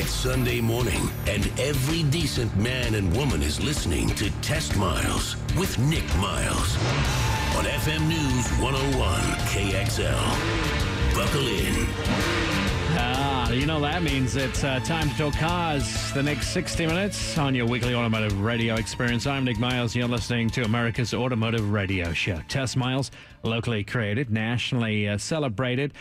It's Sunday morning, and every decent man and woman is listening to Test Miles with Nick Miles on FM News 101 KXL. Buckle in. That means it's time to talk cars the next 60 minutes on your weekly automotive radio experience. I'm Nick Miles. You're listening to America's Automotive Radio Show. Test Miles, locally created, nationally celebrated.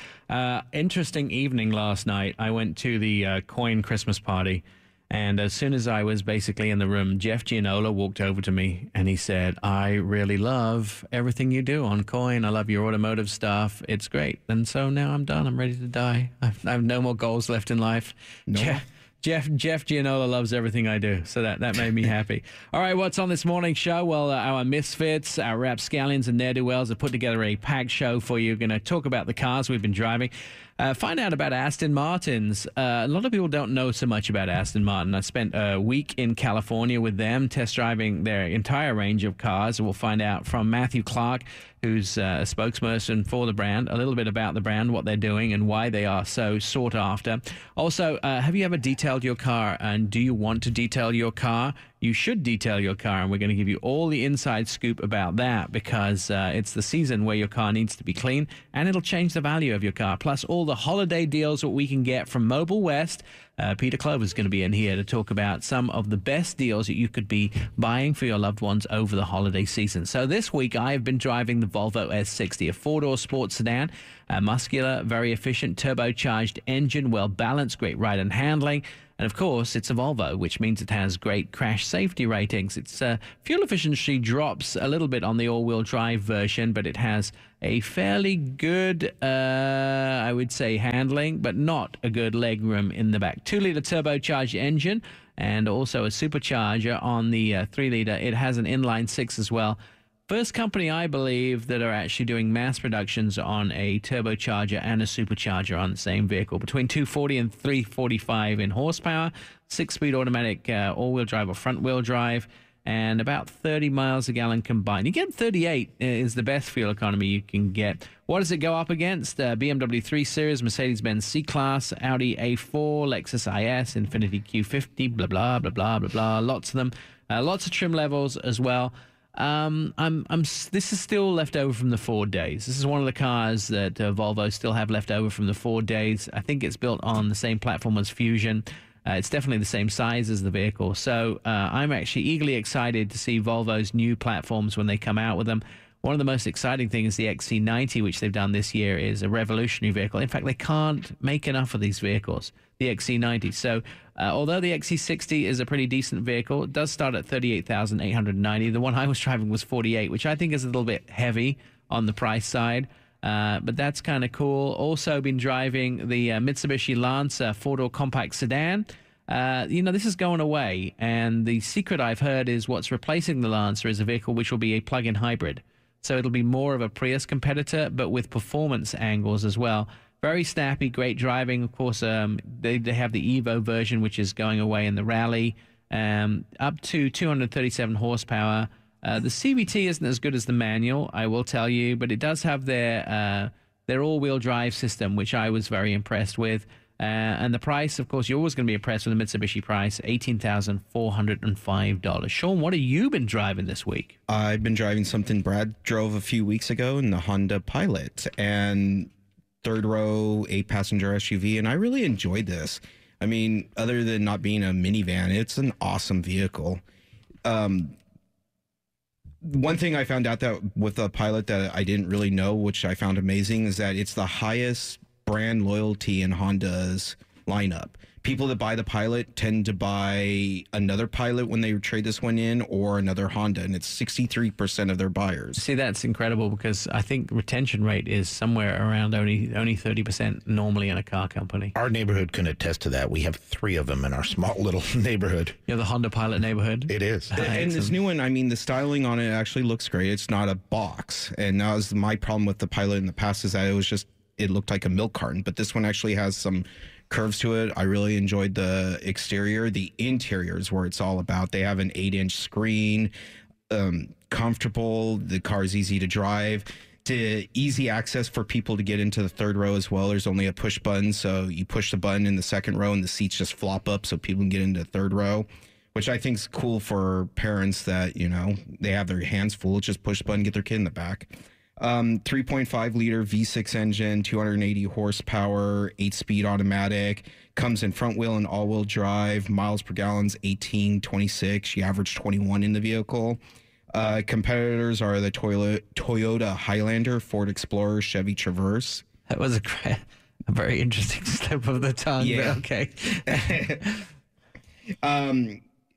Interesting evening last night. I went to the Coin Christmas party, and as soon as I was basically in the room, Jeff Gianola walked over to me and he said, "I really love everything you do on Coin. I love your automotive stuff. It's great." And so now I'm done. I'm ready to die. I have no more goals left in life. No. Jeff Gianola loves everything I do, so that made me happy. All right, what's on this morning's show? Well, our misfits, our rapscallions and ne'er-do-wells have put together a packed show for you. We're going to talk about the cars we've been driving, find out about Aston Martins. A lot of people don't know so much about Aston Martin. I spent a week in California with them, test driving their entire range of cars. We'll find out from Matthew Clark, who's a spokesperson for the brand, a little bit about the brand, what they're doing, and why they are so sought after. Also, have you ever detailed your car, and do you want to detail your car? You should detail your car, and we're going to give you all the inside scoop about that because it's the season where your car needs to be clean, and it'll change the value of your car. Plus, all the holiday deals that we can get from Mobile West. Peter Clover's going to be in here to talk about some of the best deals that you could be buying for your loved ones over the holiday season. So this week, I have been driving the Volvo S60, a four-door sports sedan, muscular, very efficient, turbocharged engine, well-balanced, great ride and handling. And of course, it's a Volvo, which means it has great crash safety ratings. Its fuel efficiency drops a little bit on the all-wheel drive version, but it has a fairly good, I would say, handling, but not a good legroom in the back. 2-liter turbocharged engine and also a supercharger on the 3-liter. It has an inline-6 as well. First company, I believe, that are actually doing mass productions on a turbocharger and a supercharger on the same vehicle. Between 240 and 345 in horsepower, 6-speed automatic all-wheel drive or front-wheel drive, and about 30 miles a gallon combined. You get 38 is the best fuel economy you can get. What does it go up against? BMW 3 Series, Mercedes-Benz C-Class, Audi A4, Lexus IS, Infiniti Q50, blah, blah, blah, blah, blah, blah. Lots of them. Lots of trim levels as well. This is still left over from the Ford days. This is one of the cars that Volvo still have left over from the Ford days. I think it's built on the same platform as Fusion. It's definitely the same size as the vehicle. So I'm actually eagerly excited to see Volvo's new platforms when they come out with them. One of the most exciting things, the XC90, which they've done this year, is a revolutionary vehicle. In fact, they can't make enough of these vehicles, the XC90. So although the XC60 is a pretty decent vehicle, it does start at $38,890. The one I was driving was $48,000, which I think is a little bit heavy on the price side. But that's kind of cool. Also been driving the Mitsubishi Lancer four-door compact sedan. This is going away. And the secret I've heard is what's replacing the Lancer is a vehicle which will be a plug-in hybrid. So it'll be more of a Prius competitor, but with performance angles as well. Very snappy, great driving. Of course, they have the Evo version, which is going away in the Rally, up to 237 horsepower. The CVT isn't as good as the manual, I will tell you, but it does have their all-wheel drive system, which I was very impressed with. And the price, of course, you're always going to be impressed with the Mitsubishi price, $18,405. Sean, what have you been driving this week? I've been driving something Brad drove a few weeks ago in the Honda Pilot, and third row, 8-passenger SUV, and I really enjoyed this. I mean, other than not being a minivan, it's an awesome vehicle. One thing I found out that with the Pilot that I didn't really know, which I found amazing, is that it's the highest brand loyalty in Honda's lineup. People that buy the Pilot tend to buy another Pilot when they trade this one in, or another Honda, and it's 63% of their buyers. See, that's incredible because I think retention rate is somewhere around only 30% normally in a car company. Our neighborhood can attest to that. We have 3 of them in our small little neighborhood. You're the Honda Pilot neighborhood? It is. And this new one, I mean, the styling on it actually looks great. It's not a box. And that was my problem with the Pilot in the past, is that it looked like a milk carton. But this one actually has some curves to it. I really enjoyed the exterior. The interior is where it's all about. They have an 8-inch screen, comfortable. The car is easy to drive. to easy access for people to get into the third row as well. There's only a push button, so you push the button in the second row and the seats just flop up so people can get into the third row, which I think is cool for parents that, they have their hands full. Just push the button, get their kid in the back. 3.5 liter V6 engine, 280 horsepower, 8-speed automatic, comes in front wheel and all wheel drive. Miles per gallon's 18.26. You average 21 in the vehicle. Competitors are the Toyota Highlander, Ford Explorer, Chevy Traverse. That was a very interesting slip of the tongue. Yeah. Okay.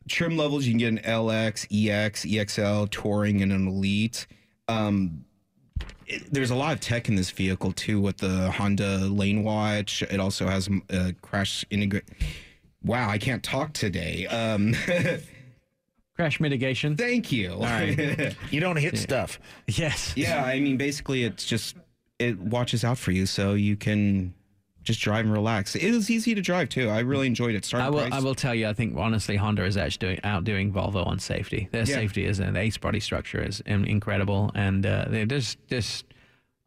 Trim levels, you can get an LX, EX, EXL, Touring, and an Elite. There's a lot of tech in this vehicle, too, with the Honda Lane Watch. It also has a crash Wow, I can't talk today. Crash mitigation. Thank you. All right. You don't hit stuff. Yes. Yeah, I mean, basically, it watches out for you so you can just drive and relax. It was easy to drive, too. I really enjoyed it. I will tell you, I think, honestly, Honda is actually outdoing Volvo on safety. Their safety is, and the Ace body structure is incredible. And there's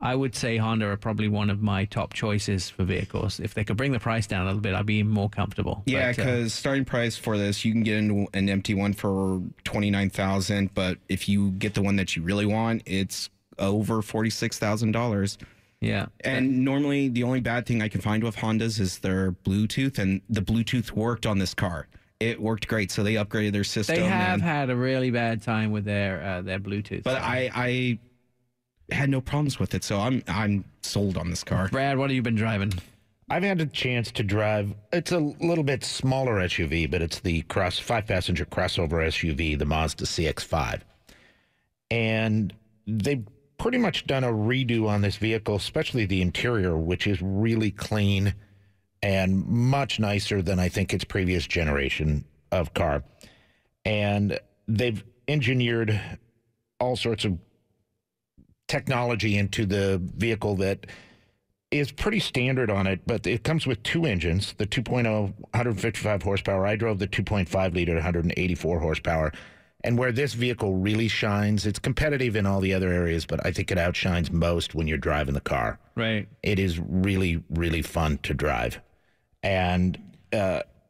I would say Honda are probably one of my top choices for vehicles. If they could bring the price down a little bit, I'd be more comfortable. Yeah, because starting price for this, you can get into an empty one for $29,000, but if you get the one that you really want, it's over $46,000. Yeah. And normally the only bad thing I can find with Hondas is their Bluetooth, and the Bluetooth worked on this car. It worked great, so they upgraded their system. They have had a really bad time with their Bluetooth. But I had no problems with it, so I'm sold on this car. Brad, what have you been driving? I've had a chance to drive. It's a little bit smaller SUV, but it's the 5-passenger crossover SUV, the Mazda CX-5. And they've pretty much done a redo on this vehicle, especially the interior, which is really clean and much nicer than I think its previous generation of car. And they've engineered all sorts of technology into the vehicle that is pretty standard on it, but it comes with two engines, the 2.0, 155 horsepower. I drove the 2.5 liter, 184 horsepower. And where this vehicle really shines, it's competitive in all the other areas, but I think it outshines most when you're driving the car. Right. It is really, really fun to drive. And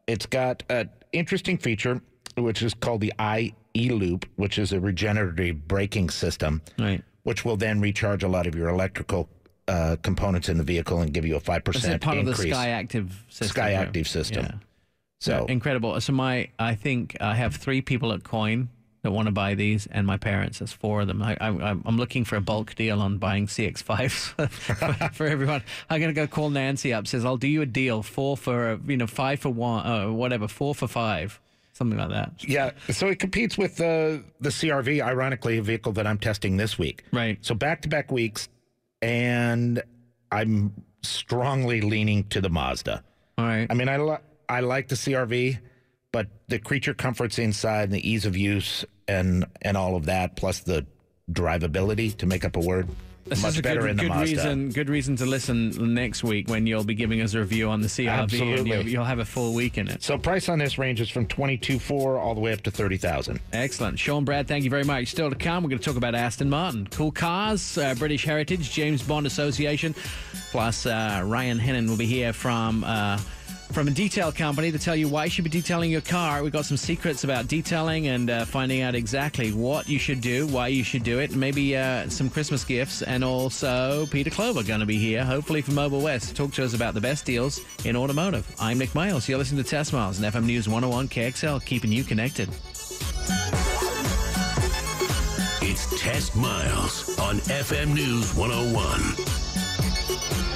it's got an interesting feature, which is called the iE-Loop, which is a regenerative braking system. Right. Which will then recharge a lot of your electrical components in the vehicle and give you a 5% increase. It's part of the SkyActive system. SkyActive system. Yeah. So incredible. So I think I have 3 people at Coin that want to buy these, and my parents. There's 4 of them. I'm looking for a bulk deal on buying CX-5s for everyone. I'm going to go call Nancy up. Says I'll do you a deal, 5 for 1, whatever, 4 for 5. Something like that. Yeah, so it competes with the CR-V, ironically, a vehicle that I'm testing this week. Right. So back-to-back weeks, and I'm strongly leaning to the Mazda. All right. I mean, I like the CR-V, but the creature comforts inside and the ease of use and all of that, plus the drivability, to make up a word, this much is a better in the Mazda. Good reason to listen next week when you'll be giving us a review on the CR-V. Absolutely. And you'll have a full week in it. So price on this ranges from $22,400 all the way up to $30,000. Excellent. Sean, Brad, thank you very much. Still to come, we're going to talk about Aston Martin. Cool cars, British Heritage, James Bond Association. Plus, Ryan Hennon will be here from a detail company to tell you why you should be detailing your car. We've got some secrets about detailing and finding out exactly what you should do, why you should do it, maybe some Christmas gifts. And also Peter Clover going to be here, hopefully from Mobile West, to talk to us about the best deals in automotive. I'm Nick Miles. You're listening to Test Miles and FM News 101 KXL, keeping you connected. It's Test Miles on FM News 101.